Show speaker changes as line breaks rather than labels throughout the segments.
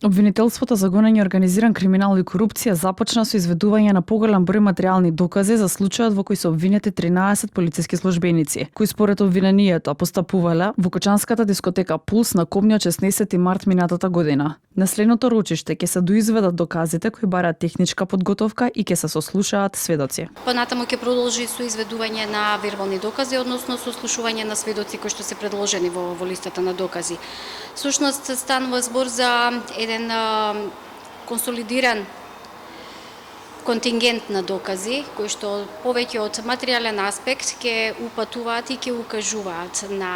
Обвинителството за гонење организиран криминал и корупција започна со изведување на поголем број материјални докази за случајот во кој се обвинети 13 полициски службеници, кои според обвинението постапувале во кочанската дискотека Пулс на кобниот 16 март минатата година. На следното рочиште ќе се доизведат доказите кои бараат техничка подготовка и ќе се сослушаат сведоци.
Понатаму ќе продолжи со изведување на вербални докази, односно со слушување на сведоци кои што се предложени во листата на докази. Сушност станува збор за еден консолидиран контингент на докази, кои што повеќе од материјален аспект ќе упатуваат и ќе укажуваат на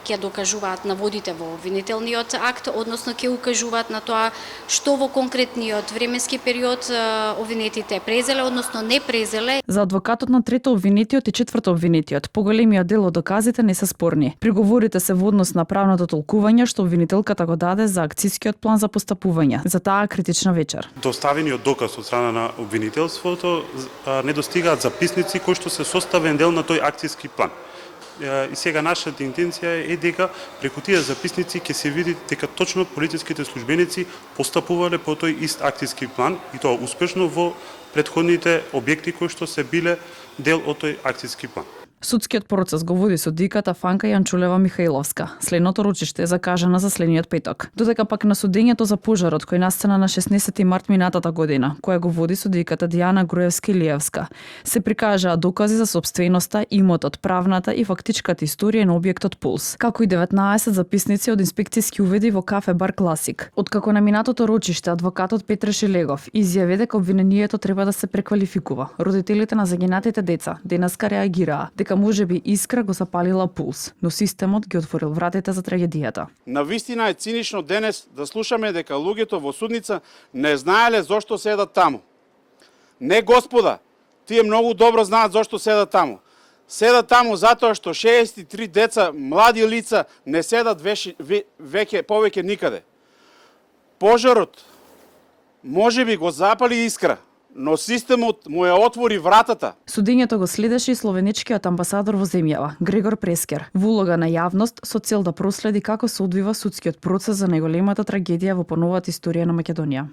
ќе докажуваат наводите во обвинителниот акт, односно ќе укажуваат на тоа што во конкретниот временски период обвинетите презеле, односно не презеле.
За адвокатот на трето обвинетиот и четврто обвинетиот, поголемиот дел од доказите не се спорни. Приговорите се во однос на правното толкување што обвинителката го даде за акцискиот план за постапување за таа критична вечер.
Доставениот доказ од страна на обвинителството не достигаат записници кои што се составен дел на тој акциски план. И сега нашата интенција е дека преку тие записници ќе се види дека точно полициските службеници постапувале по тој ист акциски план и тоа успешно во претходните објекти кои што се биле дел од тој акциски план.
Судскиот процес го води судиката Фанка Јанчулева Михаиловска. Следното рочиште е закажано за следниот петок. Додека пак на судењето за пожарот кој настана на 16 март минатата година, која го води судиката Дијана Груевски-Лиевска, се прикажаа докази за сопственоста, имотот, правната и фактичката историја на објектот Пулс, како и 19 записници од инспекцијски увиди во кафе бар Класик. Откако на минатото рочиште адвокатот Петре Шелегов изјави дека обвинението треба да се преквалификува, родителите на загинатите деца денеска реагираа дека можеби Искра го запалила Пулс, но системот ги отворил вратите за трагедијата.
Навистина е цинично денес да слушаме дека луѓето во судница не знаеле зошто седат таму. Не, господа, тие многу добро знаат зошто седат таму. Седат таму затоа што 63 деца, млади лица, не седат веќе повеќе никаде. Пожарот можеби го запали Искра, но системот му ја отвори вратата.
Судењето го следеше и словеничкиот амбасадор во земјава, Грегор Прескер, во улога на јавност со цел да проследи како се одвива судскиот процес за најголемата трагедија во поновата историја на Македонија.